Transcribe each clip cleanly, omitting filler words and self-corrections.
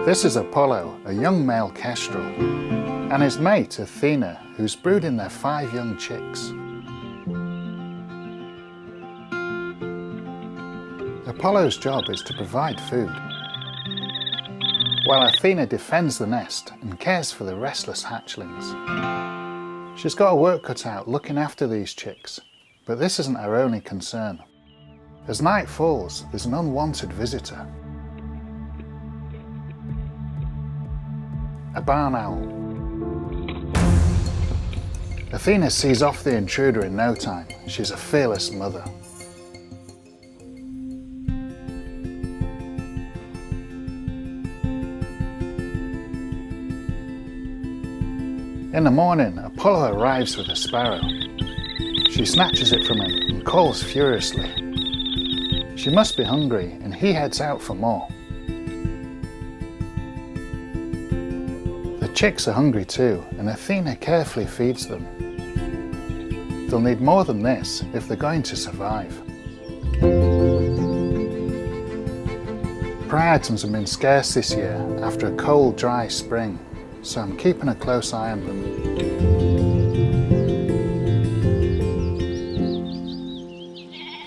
This is Apollo, a young male kestrel, and his mate Athena, who's brooding their 5 young chicks. Apollo's job is to provide food, while Athena defends the nest and cares for the restless hatchlings. She's got her work cut out looking after these chicks, but this isn't her only concern. As night falls, there's an unwanted visitor. A barn owl. Athena sees off the intruder in no time. She's a fearless mother. In the morning, Apollo arrives with a sparrow. She snatches it from him and calls furiously. She must be hungry, and he heads out for more. The chicks are hungry too, and Athena carefully feeds them. They'll need more than this if they're going to survive. Prey items have been scarce this year after a cold, dry spring, so I'm keeping a close eye on them.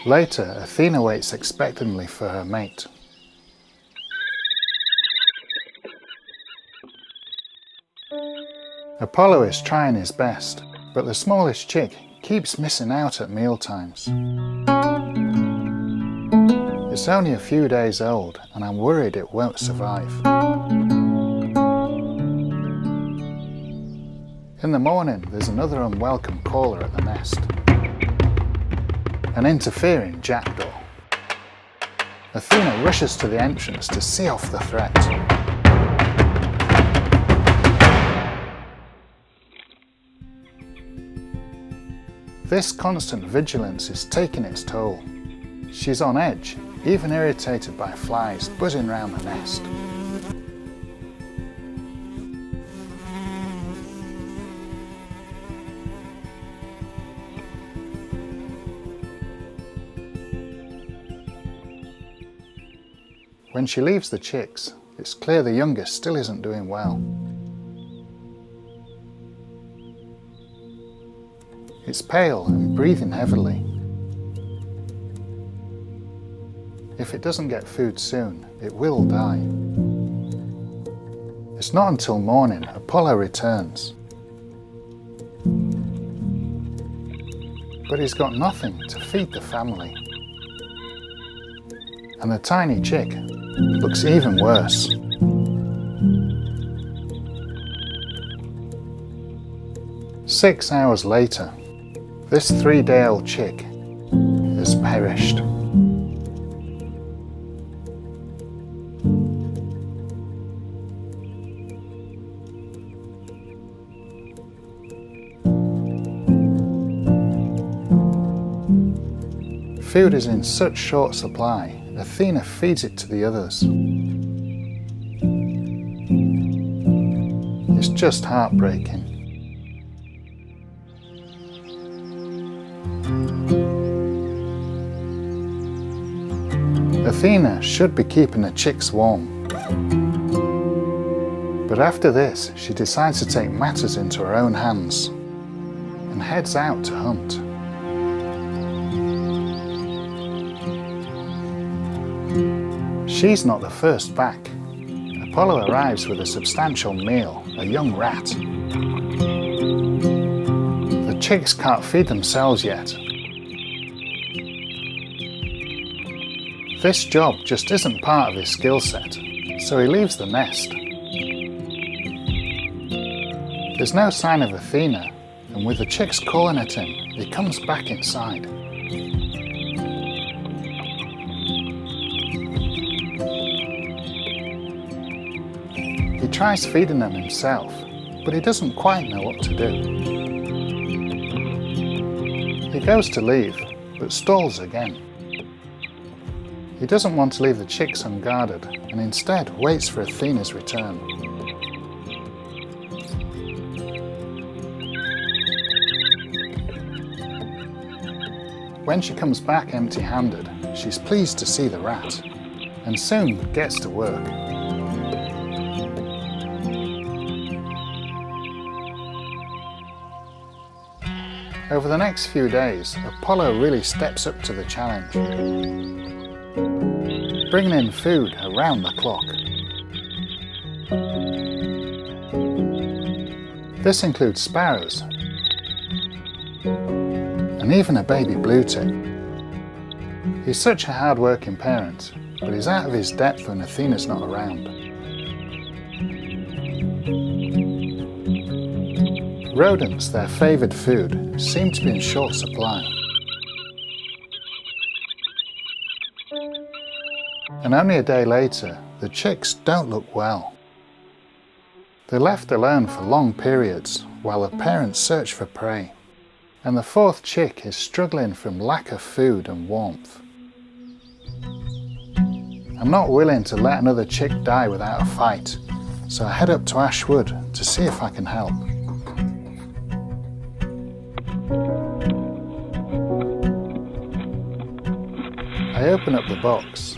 Later, Athena waits expectantly for her mate. Apollo is trying his best, but the smallest chick keeps missing out at mealtimes. It's only a few days old, and I'm worried it won't survive. In the morning, there's another unwelcome caller at the nest. An interfering jackdaw. Athena rushes to the entrance to see off the threat. This constant vigilance is taking its toll. She's on edge, even irritated by flies buzzing round the nest. When she leaves the chicks, it's clear the youngest still isn't doing well. It's pale and breathing heavily. If it doesn't get food soon, it will die. It's not until morning Apollo returns. But he's got nothing to feed the family. And the tiny chick looks even worse. Six hours later, this 3-day-old chick has perished. Food is in such short supply, Athena feeds it to the others. It's just heartbreaking. Athena should be keeping the chicks warm. But after this, she decides to take matters into her own hands and heads out to hunt. She's not the first back. Apollo arrives with a substantial meal, a young rat. The chicks can't feed themselves yet. This job just isn't part of his skill set, so he leaves the nest. There's no sign of Athena, and with the chicks calling at him, he comes back inside. He tries feeding them himself, but he doesn't quite know what to do. He goes to leave, but stalls again. He doesn't want to leave the chicks unguarded, and instead waits for Athena's return. When she comes back empty-handed, she's pleased to see the rat, and soon gets to work. Over the next few days, Apollo really steps up to the challenge, bringing in food around the clock. This includes sparrows and even a baby blue tip. He's such a hard-working parent, but he's out of his depth when Athena's not around. Rodents, their favoured food, seem to be in short supply. And only a day later, the chicks don't look well. They're left alone for long periods while the parents search for prey. And the fourth chick is struggling from lack of food and warmth. I'm not willing to let another chick die without a fight, so I head up to Ash Wood to see if I can help. I open up the box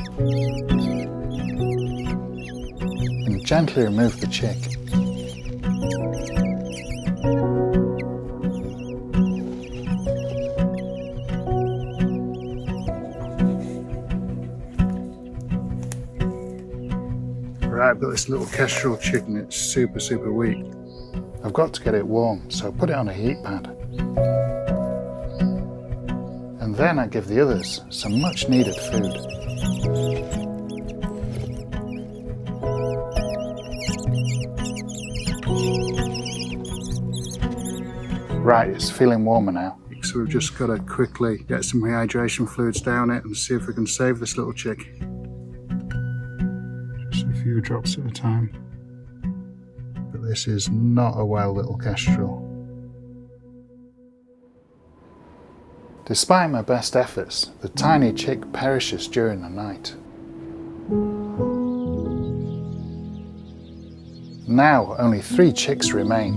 and gently remove the chick. Right, I've got this little kestrel chicken, it's super weak. I've got to get it warm, so I put it on a heat pad. And then I give the others some much needed food. Right, it's feeling warmer now. So we've just got to quickly get some rehydration fluids down it and see if we can save this little chick. Just a few drops at a time. But this is not a well little kestrel. Despite my best efforts, the tiny chick perishes during the night. Now only 3 chicks remain.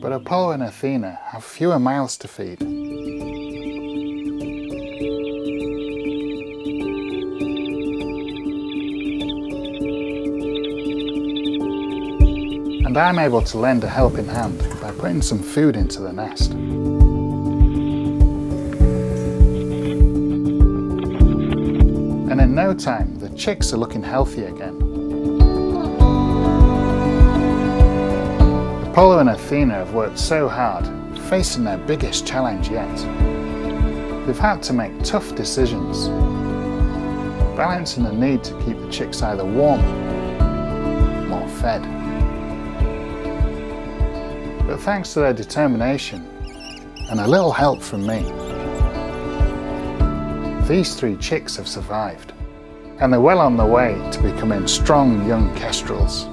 But Apollo and Athena have fewer mouths to feed. And I'm able to lend a helping hand by putting some food into the nest. And in no time, the chicks are looking healthy again. Apollo and Athena have worked so hard, facing their biggest challenge yet. They've had to make tough decisions, balancing the need to keep the chicks either warm or fed. But thanks to their determination and a little help from me, these 3 chicks have survived, and they're well on their way to becoming strong young kestrels.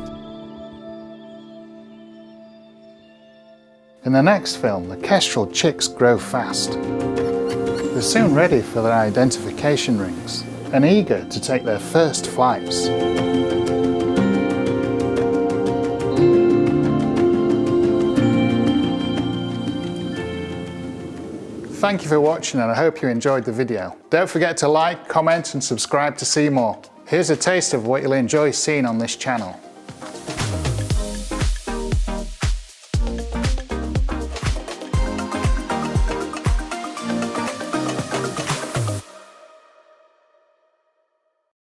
In the next film, the kestrel chicks grow fast. They're soon ready for their identification rings and eager to take their first flights. Thank you for watching, and I hope you enjoyed the video. Don't forget to like, comment and subscribe to see more. Here's a taste of what you'll enjoy seeing on this channel.